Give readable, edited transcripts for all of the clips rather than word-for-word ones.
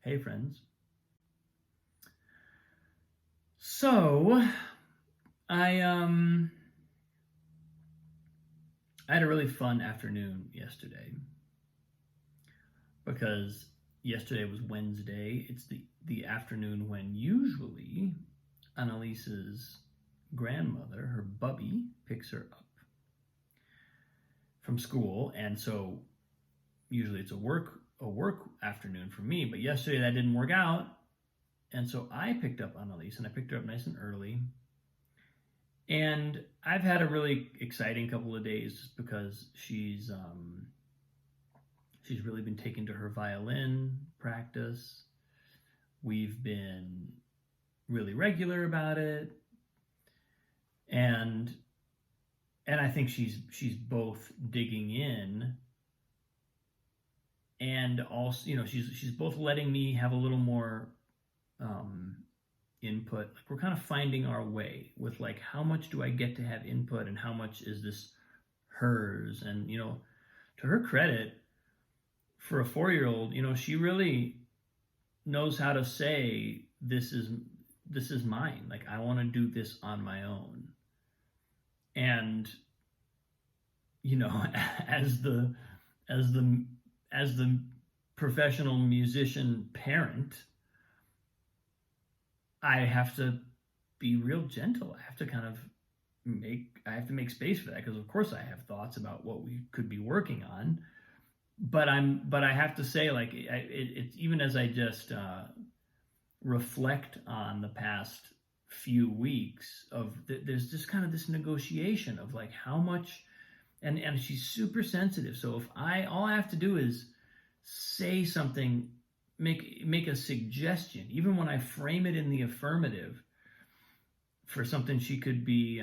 Hey friends. So I had a really fun afternoon yesterday because yesterday was Wednesday. It's the afternoon when usually Annalise's grandmother, her bubby, picks her up from school, and so usually it's a work afternoon for me, but yesterday that didn't work out. And so I picked up Annalise, and I picked her up nice and early. And I've had a really exciting couple of days just because she's really been taken to her violin practice. We've been really regular about it, and I think she's both digging in, and also she's both letting me have a little more input. Like, we're kind of finding our way with, like, how much do I get to have input and how much is this hers. And to her credit, for a 4-year-old, she really knows how to say, this is mine. Like, I want to do this on my own. And as the professional musician parent, I have to be real gentle. I have to make space for that, because of course I have thoughts about what we could be working on. But I have to say, like, it's even as I just reflect on the past few weeks there's just kind of this negotiation of, like, how much, and she's super sensitive. So if all I have to do is say something, make a suggestion, even when I frame it in the affirmative, for something she could be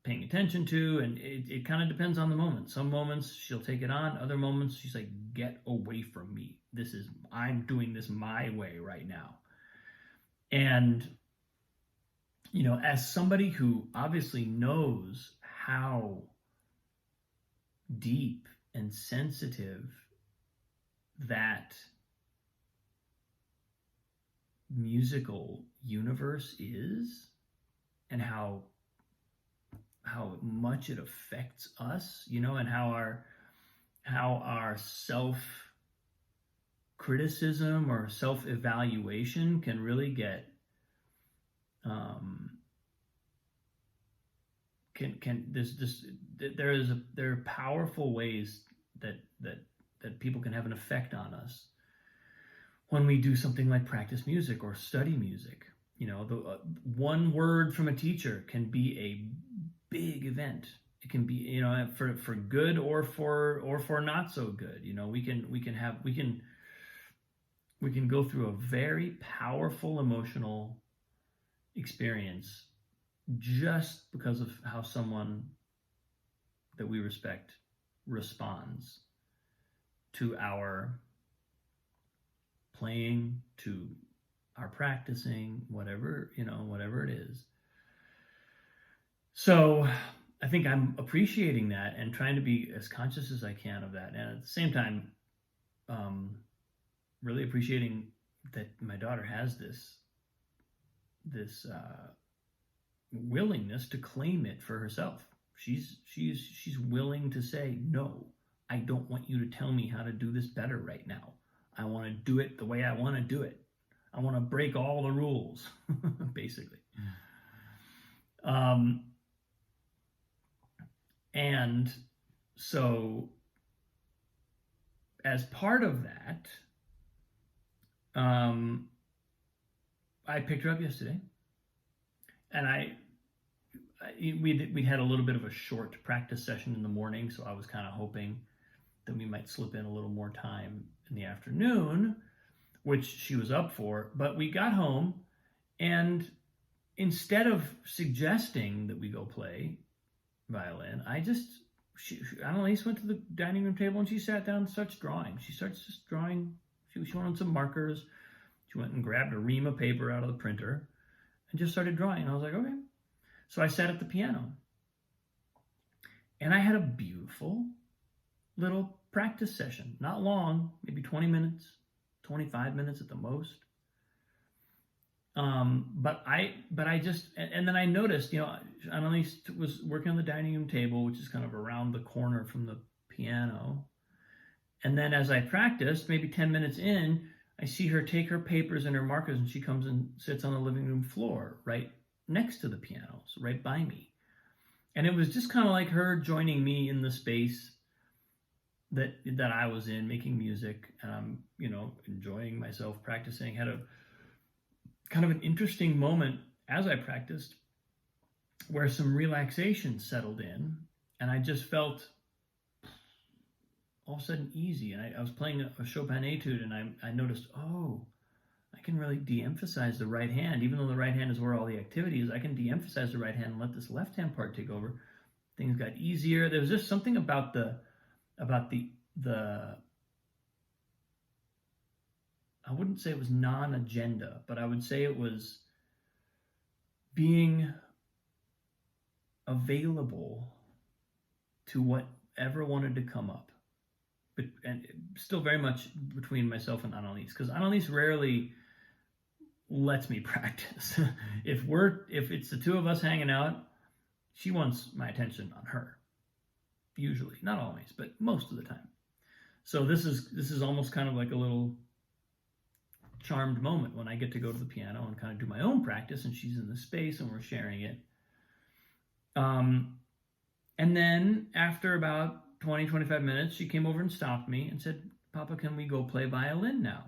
paying attention to. And it kind of depends on the moment. Some moments she'll take it on. Other moments she's like, get away from me. I'm doing this my way right now. And, as somebody who obviously knows how deep and sensitive that musical universe is, and how much it affects us, and how our self criticism or self evaluation can really get there are powerful ways that people can have an effect on us when we do something like practice music or study music. The one word from a teacher can be a big event. It can be, for good or for not so good. We can go through a very powerful emotional experience just because of how someone that we respect responds to our playing, to our practicing, whatever it is. So I think I'm appreciating that and trying to be as conscious as I can of that. And at the same time, really appreciating that my daughter has this willingness to claim it for herself. She's willing to say, no, I don't want you to tell me how to do this better right now. I want to do it the way I want to do it. I want to break all the rules, basically. And so, as part of that, I picked her up yesterday, and we had a little bit of a short practice session in the morning, so I was kind of hoping that we might slip in a little more time in the afternoon, which she was up for. But we got home, and instead of suggesting that we go play violin, Annalise went to the dining room table and she sat down and starts drawing. She starts just drawing. She wanted some markers. She went and grabbed a ream of paper out of the printer and just started drawing. And I was like, okay. So I sat at the piano, and I had a beautiful little practice session. Not long, maybe 20 minutes, 25 minutes at the most. But I just, and then I noticed, Annalise was working on the dining room table, which is kind of around the corner from the piano. And then as I practiced, maybe 10 minutes in, I see her take her papers and her markers, and she comes and sits on the living room floor right next to the piano, so right by me. And it was just kind of like her joining me in the space that I was in, making music, and I'm, enjoying myself practicing. Had a kind of an interesting moment as I practiced where some relaxation settled in, and I just felt all of a sudden easy. And I was playing a Chopin etude, and I noticed, I can really de-emphasize the right hand. Even though the right hand is where all the activity is, I can de-emphasize the right hand and let this left hand part take over. Things got easier. There was just something about the I wouldn't say it was non-agenda, but I would say it was being available to whatever wanted to come up. And still very much between myself and Annalise, because Annalise rarely lets me practice. If it's the two of us hanging out, she wants my attention on her. Usually, not always, but most of the time. So this is almost kind of like a little charmed moment when I get to go to the piano and kind of do my own practice, and she's in the space and we're sharing it. And then after about 20, 25 minutes, she came over and stopped me and said, "Papa, can we go play violin now?"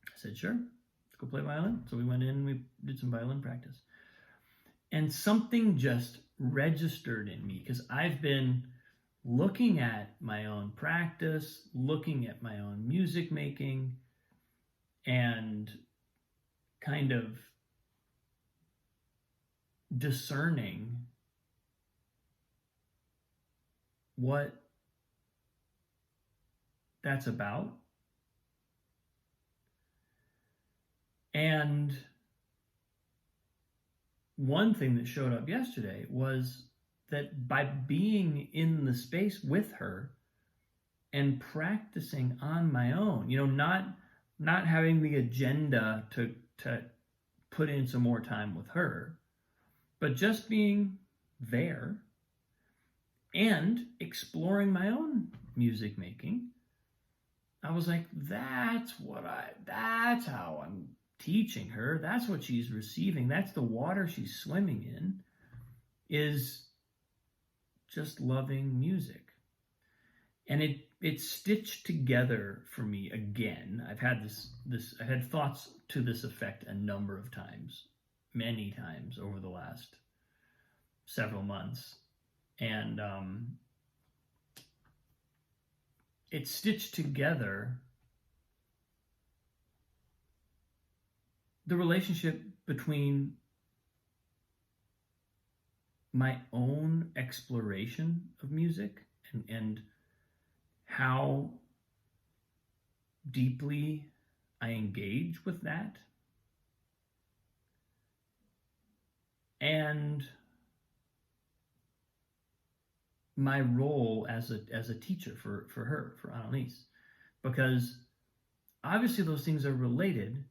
I said, "Sure, let's go play violin." So we went in and we did some violin practice. And something just registered in me, because I've been looking at my own practice, looking at my own music making, and kind of discerning what that's about. And one thing that showed up yesterday was that by being in the space with her and practicing on my own, not having the agenda to put in some more time with her, but just being there and exploring my own music making, I was like, that's how I'm teaching her. That's what she's receiving. That's the water she's swimming in, is just loving music. And it stitched together for me again. I've had I had thoughts to this effect a number of times, many times over the last several months. And it stitched together the relationship between my own exploration of music and how deeply I engage with that, and my role as a teacher for her, for Annalise, because obviously those things are related.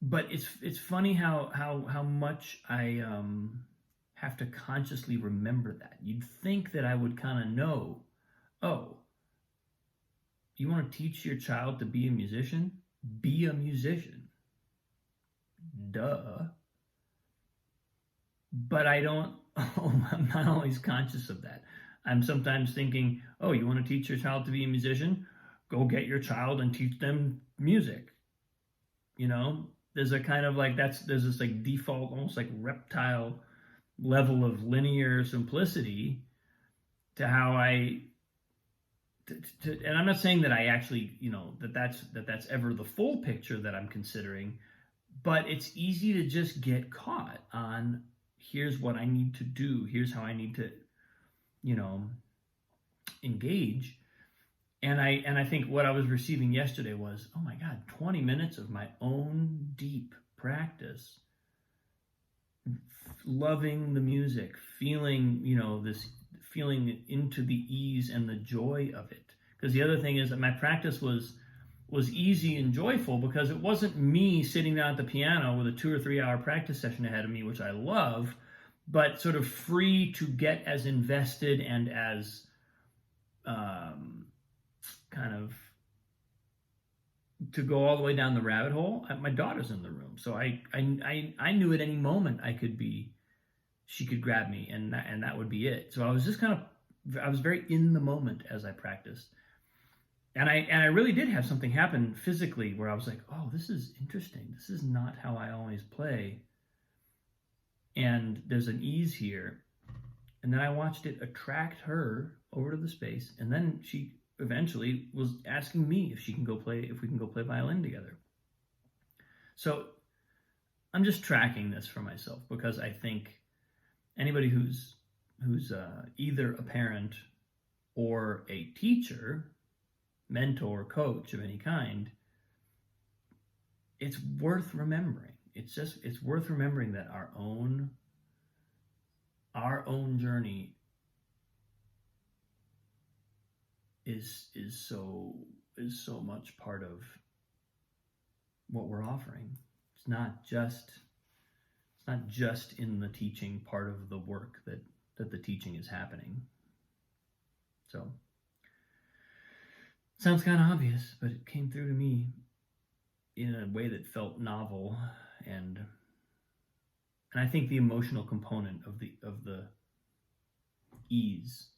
But it's funny how much I have to consciously remember that. You'd think that I would kind of know, you want to teach your child to be a musician? Be a musician. Duh. But I'm not always conscious of that. I'm sometimes thinking, you want to teach your child to be a musician? Go get your child and teach them music. There's a kind of there's this default, almost reptile level of linear simplicity to how and I'm not saying that I actually, that's ever the full picture that I'm considering, but it's easy to just get caught on, here's what I need to do, here's how I need to, engage. And I think what I was receiving yesterday was, oh my God, 20 minutes of my own deep practice, loving the music, feeling, feeling into the ease and the joy of it. Because the other thing is that my practice was easy and joyful because it wasn't me sitting down at the piano with a 2 or 3 hour practice session ahead of me, which I love, but sort of free to get as invested and as kind of to go all the way down the rabbit hole. My daughter's in the room, so I knew at any moment she could grab me, and that would be it. So I was just I was very in the moment as I practiced. And I really did have something happen physically where I was like, oh, this is interesting. This is not how I always play. And there's an ease here. And then I watched it attract her over to the space. And then she eventually was asking me if we can go play violin together. So I'm just tracking this for myself because I think anybody who's either a parent or a teacher, mentor, coach of any kind, it's worth remembering. It's worth remembering that our own journey is so much part of what we're offering. It's not just in the teaching part of the work that the teaching is happening. So sounds kind of obvious, but it came through to me in a way that felt novel, and I think the emotional component of the ease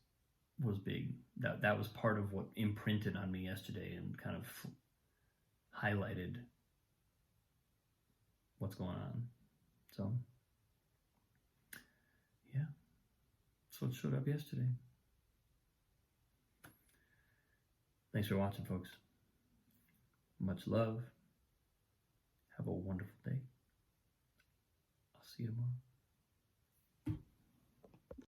was big. That was part of what imprinted on me yesterday and kind of highlighted what's going on. So yeah, that's what showed up yesterday. Thanks for watching, folks. Much love. Have a wonderful day. I'll see you tomorrow.